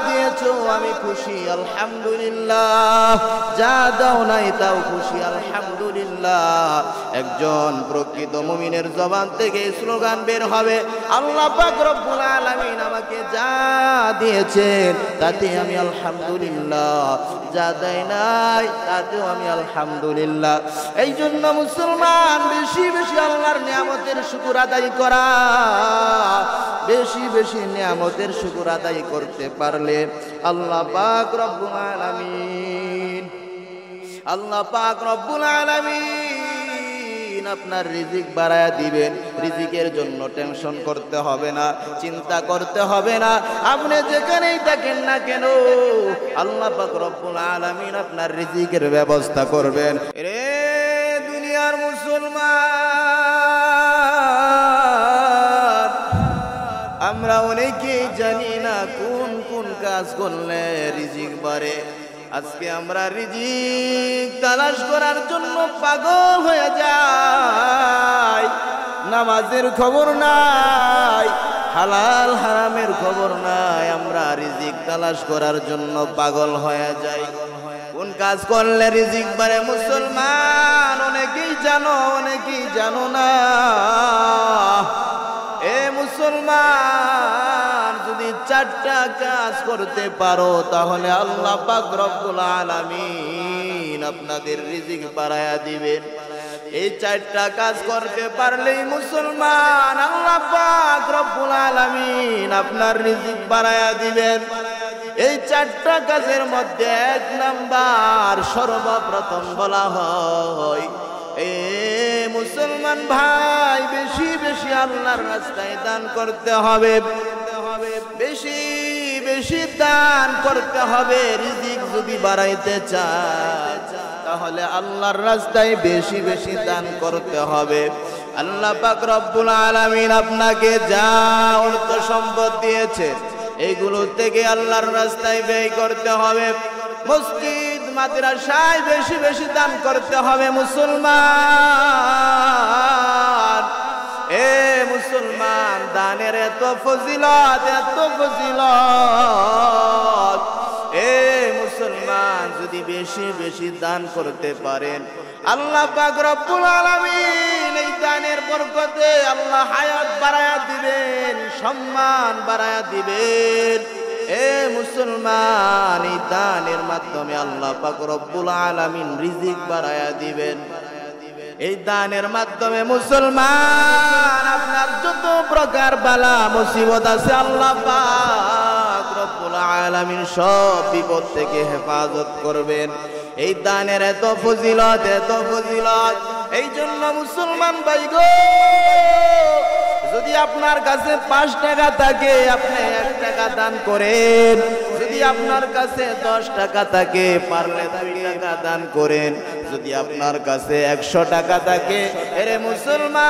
দিয়েছো আমি খুশি আলহামদুলিল্লাহ, যা দাও নাই তাও খুশি আলহামদুলিল্লাহ। একজন প্রকৃত মুমিনের জবান থেকে স্লোগান বের হবে, আল্লাহ পাক রব্বুল আলামিন আমাকে যা দিয়েছেন তাতে আমি আলহামদুলিল্লাহ, যা দেয় নাই তাতেও আমি আলহামদুলিল্লাহ। এই জন্য মুসলমান বেশি বেশি আল্লাহর নিয়ামতের শুকর আদায় করা, বেশি বেশি নিয়ামতের শুকর আদায় করতে পারলে আল্লাহ পাক রব্বুল আলামিন, আল্লাহ পাক রব্বুল আলামিন আপনার রিজিক বাড়ায়া দিবেন। রিজিকের জন্য টেনশন করতে হবে না, চিন্তা করতে হবে না। আপনি যেখানেই থাকেন না কেন আল্লাহ পাক রব্বুল আলামিন আপনার রিজিকের ব্যবস্থা করবেন। রে দুনিয়ার মুসলমান, আমরা অনেকেই জানি না কোন কোন কাজ করলে রিজিক বাড়ে। আজকে আমরা রিজিক তালাশ করার জন্য পাগল হয়ে যাই, নামাজের খবর নাই, হালাল হারামের খবর নাই, আমরা রিজিক তালাশ করার জন্য পাগল হয়ে যাই। কোন কাজ করলে রিজিক বাড়ে মুসলমান অনেকেই জানো, অনেকেই জানো না। এ মুসলমান, যদি 4টা কাজ করতে পারো তাহলে আল্লাহ পাক রব্বুল আলামিন আপনাদের রিজিক বাড়ায়া দিবেন। এই 4টা কাজ করতে পারলেই মুসলমান আল্লাহ পাক রব্বুল আলামিন আপনার রিজিক বাড়ায়া দিবেন। এই 4টা কাজের মধ্যে 1 নাম্বার সর্বপ্রথম বলা হয়, এ মুসলমান ভাই বেশি বেশি আল্লাহর রাস্তায় দান করতে হবে, বেশি বেশি দান করতে হবে। রিজিক যদি বাড়াইতে চায় তাহলে আল্লাহর রাস্তায় বেশি বেশি দান করতে হবে। আল্লাহ পাক রব্বুল আলামিন আপনাকে যা অর্থ সম্পদ দিয়েছে এইগুলো থেকে আল্লাহর রাস্তায় ব্যয় করতে হবে। মসজিদ মাদ্রাসায় বেশি বেশি দান করতে হবে মুসলমান। এ মুসলমান, দানের এত ফজিলত, এত ফজিলত। এ মুসলমান, যদি বেশি বেশি দান করতে পারেন আল্লাহ পাক রব্বুল আলামিন এই দানের বরকতে আল্লাহ হায়াত বাড়ায়া দিবেন, সম্মান বাড়ায়া দিবেন। এ মুসলমান, এই দানের মাধ্যমে আল্লাহ পাক রব্বুল আলামিন রিজিক বাড়ায়া দিবেন। এই দানের মাধ্যমে মুসলমান আপনার যত প্রকার বালা মুসিবত আছে আল্লাহ পাক রব্বুল আলামিন সব বিপদ থেকে হেফাজত করবেন। এই দানের এত ফজিলত, এত ফজিলত। এই জন্য মুসলমান ভাই গো, যদি আপনার কাছে 5 টাকা থাকে আপনি 1 টাকা দান করেন, যদি আপনার কাছে 10 টাকা থাকে পারলে 2 টাকা দান করেন, যদি আপনার কাছে 100 টাকা থাকে এরে মুসলমান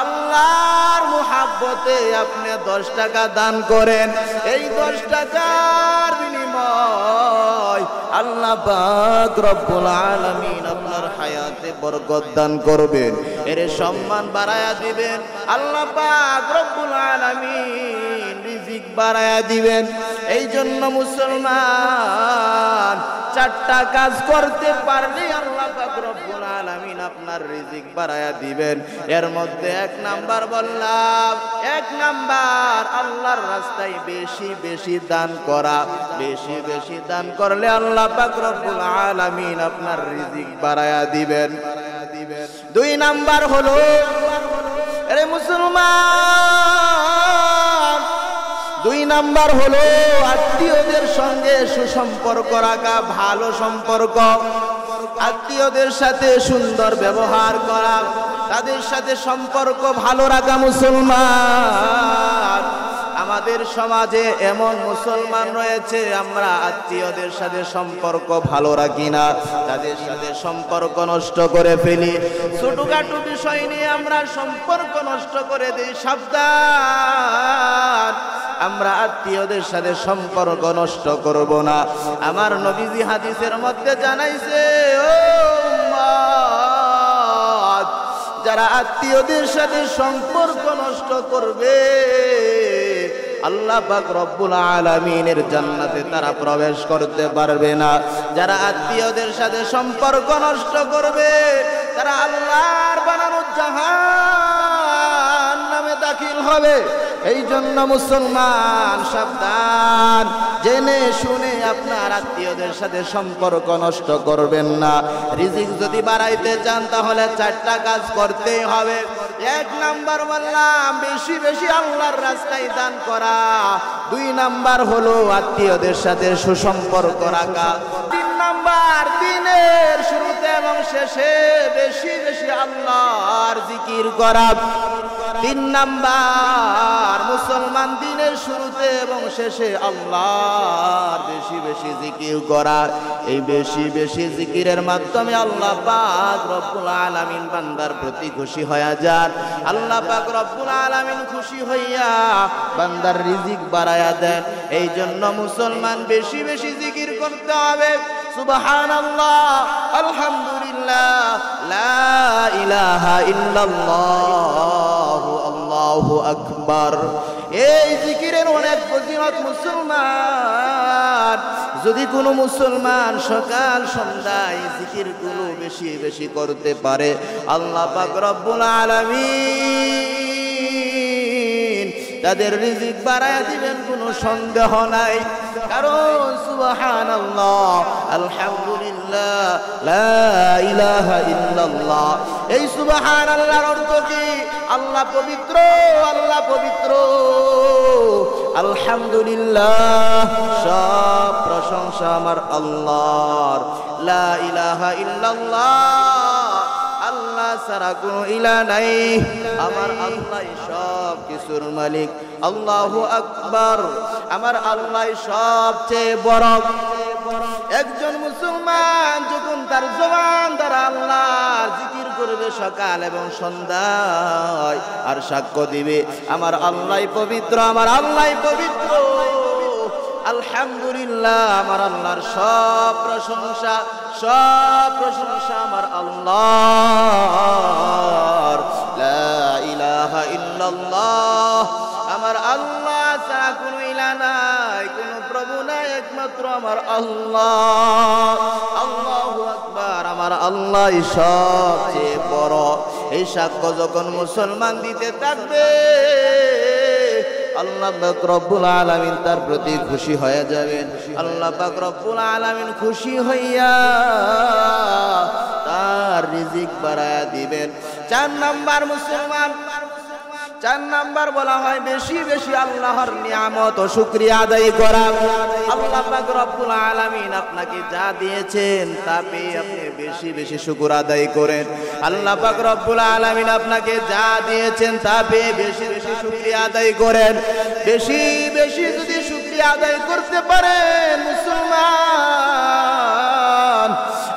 আল্লাহর মুহাব্বতে আপনি 10 টাকা দান করেন। এই 10 টাকার বিনিময় আল্লাহ পাক রব্বুল আলামিন আপনার হায়াতে বরকত দান করবেন, এর সম্মান বাড়ায়া দিবেন। আল্লাহ পাক রব্বুল আলামিন রিজিক বাড়ায়া দিবেন। এই জন্য মুসলমান 4টা কাজ করতে পারলে আল্লাহ পাক রব্বুল আলামিন আপনার রিজিক বাড়ায়া দিবেন। এর মধ্যে 1 নাম্বার বললাম, 1 নাম্বার আল্লাহর রাস্তায় বেশি বেশি দান করা। বেশি বেশি দান করলে আল্লাহ পাক রব্বুল আলামিন আপনার রিজিক বাড়ায়া দিবেন। 2 নাম্বার হলো, আরে মুসলমান, 2 নাম্বার হলো আত্মীয়দের সঙ্গে সুসম্পর্ক রাখা, ভালো সম্পর্ক। আত্মীয়দের সাথে সুন্দর ব্যবহার করা, তাদের সাথে সম্পর্ক ভালো রাখা। মুসলমান, আমাদের সমাজে এমন মুসলমান রয়েছে আমরা আত্মীয়দের সাথে সম্পর্ক ভালো রাখি না, তাদের সাথে সম্পর্ক নষ্ট করে ফেলি। ছোটখাটো বিষয় নিয়ে আমরা সম্পর্ক নষ্ট করে দিই। সাবধান, আমরা আত্মীয়দের সাথে সম্পর্ক নষ্ট করব না। আমার নবীজি হাদিসের মধ্যে জানাইছে, ও উম্মত, যারা আত্মীয়দের সাথে সম্পর্ক নষ্ট করবে আল্লাহ পাক রব্বুল আলামিনের জান্নাতে তারা প্রবেশ করতে পারবে না। যারা আত্মীয়দের সাথে সম্পর্ক নষ্ট করবে তারা আল্লাহর বানানো জাহান্নামে দাখিল হবে। এই জন্য মুসলমান সাবধান, জেনে শুনে আপনার আত্মীয়দের সাথে সম্পর্ক নষ্ট করবেন না। রিজিক যদি বাড়াইতে চান তাহলে 4টা কাজ করতেই হবে। 1 নাম্বার বললাম বেশি বেশি আল্লাহর রাস্তায় দান করা। 2 নাম্বার হলো আত্মীয়দের সাথে সুসম্পর্ক রাখা। 3 নাম্বার দিনের শুরুতে এবং শেষে বেশি বেশি আল্লাহর জিকির করা। 3 নাম্বার মুসলমান দিনের শুরুতে এবং শেষে আল্লাহর বেশি বেশি জিকির করা। এই বেশি বেশি জিকিরের মাধ্যমে আল্লাহ পাক রব্বুল আলামিন বান্দার প্রতি খুশি হয়ে যান। আল্লাহ পাক রব্বুল আলামিন খুশি হইয়া বান্দার রিজিক বাড়ায়া দেন। এই জন্য মুসলমান বেশি বেশি জিকির করতে হবে। সুবহানাল্লাহ, আলহামদুলিল্লাহ, লা ইলাহা ইল্লাল্লাহ, আল্লাহু আকবার। এই জিকিরের অনেক ফজিলত মুসলমান। যদি কোনো মুসলমান সকাল সন্ধ্যায় জিকিরগুলো বেশি বেশি করতে পারে আল্লাহ পাক রব্বুল আলামিন তাদের রিজিক বাড়ায় দিবেন, কোনো সন্দেহ নাই। কারণ সুবহানাল্লাহ, আলহামদুলিল্লাহ, লা ইলাহা ইল্লাল্লাহ, এই সুবহানাল্লাহর অর্থ কি? আল্লাহ পবিত্র, আল্লাহ পবিত্র। আলহামদুলিল্লাহ, সব প্রশংসা আমার আল্লাহর। লা ইলাহা ইল্লাল্লাহ, আল্লাহ ছাড়া কোনো ইলাহ নাই, আমার আল্লাহ সব কিছুর মালিক। আল্লাহু আকবার, আমার আল্লাহ সবচেয়ে বড়। একজন মুসলমান যখন তার জবান দ্বারা আল্লাহর জিকির করবে সকাল এবং সন্ধ্যায়, আর সাক্ষ্য দিবে আমার আল্লাহ পবিত্র, আমার আল্লাহ পবিত্র। আলহামদুলিল্লাহ, আমার আল্লাহর সব প্রশংসা, সব প্রশংসা আমার আল্লাহর। লা ইলাহা ইল্লাল্লাহ, আমার আল্লাহ ছাড়া কোনো ইলাহ নাই, কোনো প্রভু নাই, একমাত্র আমার আল্লাহ। আল্লাহু আকবার, আমার আল্লাহ সবচেয়ে বড়। এই সাক্ষ্য যখন মুসলমান দিতে থাকবে আল্লাহ পাক রব্বুল আলামিন তার প্রতি খুশি হয়ে যাবেন। আল্লাহ পাক রব্বুল আলামিন খুশি হইয়া তার রিজিক বাড়ায়া দিবেন। 4 নাম্বার মুসলমান, 4 নাম্বার বলা হয় বেশি বেশি আল্লাহর নিয়ামত ও শুকরিয়া আদায় করা। আল্লাহ পাক রব্বুল আলামিন আপনাকে যা দিয়েছেন তা পেয়ে আপনি বেশি বেশি শুকর আদায় করেন। আল্লাহ পাক রব্বুল আলামিন আপনাকে যা দিয়েছেন তা পেয়ে বেশি বেশি শুকরিয়া আদায় করেন। বেশি বেশি যদি শুকরিয়া আদায় করতে পারেন মুসলমান,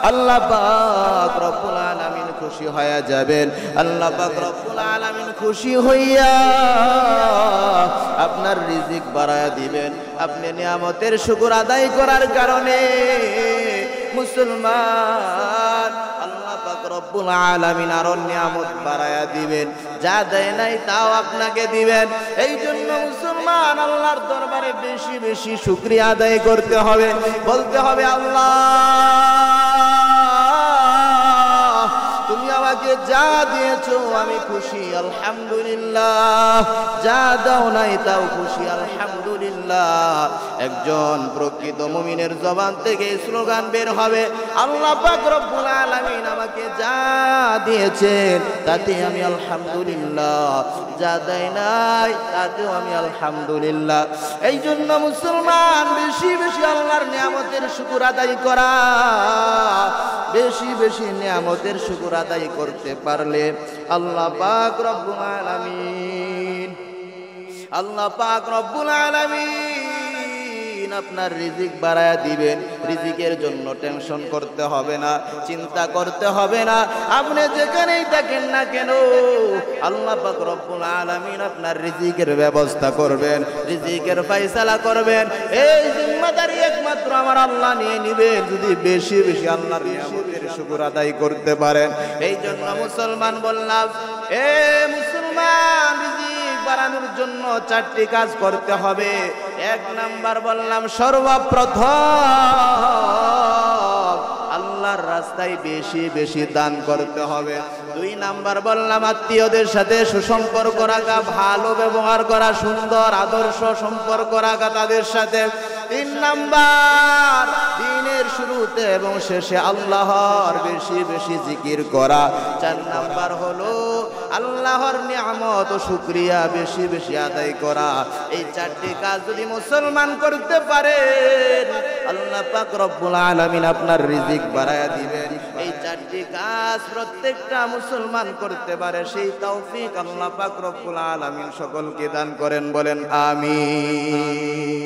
আল্লাহ পাক রব্বুল আলামিন খুশি হয়ে যাবেন। আল্লাহ পাক রব্বুল আলামিন খুশি হইয়া আপনার রিজিক বাড়ায়া দিবেন। আপনি নিয়ামতের শুকর আদায় করার কারণে মুসলমান আল্লাহ পাক রব্বুল আলামিন আরো নিয়ামত বাড়ায়া দিবেন, যা দেয় নাই তাও আপনাকে দিবেন। এই জন্য মুসলমান আল্লাহর দরবারে বেশি বেশি শুকরিয়া আদায় করতে হবে, বলতে হবে আল্লাহ তুমি আমাকে যা দিয়েছো আমি খুশি, আলহামদুলিল্লাহ। যা দাও নাই তাও খুশি, আলহামদুলিল্লাহ। একজন প্রকৃত মুমিনের জবান থেকে স্লোগান বের হবে, আল্লাহ পাক রব্বুল আলামিন আমাকে যা দিয়েছেন তাতে আমি আলহামদুলিল্লাহ, যা দেয় নাই তাতেও আমি আলহামদুলিল্লাহ। এই জন্য মুসলমান বেশি বেশি আল্লাহর নিয়ামতের শুকর আদায় করা, বেশি বেশি নিয়ামতের শুকর আদায় করতে পারলে আল্লাহ পাক রব্বুল আলামিন, আল্লাহ পাক রব্বুল আলামিন আপনার রিজিক বাড়ায়া দিবেন। রিজিকের জন্য টেনশন করতে হবে না, চিন্তা করতে হবে না। আপনি যেখানেই থাকেন না কেন আল্লাহ পাক রব্বুল আলামিন আপনার রিজিকের ব্যবস্থা করবেন, রিজিকের ফয়সালা করবেন। এই জিম্মাদারি একমাত্র আমার আল্লাহ নিয়ে নিবেন যদি বেশি বেশি আল্লাহর নিয়ামতের শুকর আদায় করতে পারেন। এই জন্য মুসলমান বললাম, এ মুসলমান রিজিক বাড়ানোর জন্য 4টি কাজ করতে হবে। 1 নাম্বার বললাম সর্বপ্রথম আল্লাহর রাস্তায় বেশি বেশি দান করতে হবে। 2 নাম্বার বললাম আত্মীয়দের সাথে সুসম্পর্ক রাখা, ভালো ব্যবহার করা, সুন্দর আদর্শ সম্পর্ক রাখা তাদের সাথে। 3 নাম্বার দিনের শুরুতে এবং শেষে আল্লাহর বেশি বেশি জিকির করা। 4 নাম্বার হলো আল্লাহর নিয়ামত ও শুকরিয়া বেশি বেশি আদায় করা। এই 4টি কাজ যদি মুসলমান করতে পারে আল্লাহ পাক রব্বুল আলামিন আপনার রিজিক বাড়ায়া দিবেন। এই 4টি কাজ প্রত্যেকটা মুসলমান করতে পারে, সেই তৌফিক আল্লাহ পাক রব্বুল আলামিন সকলকে দান করেন, বলেন আমিন।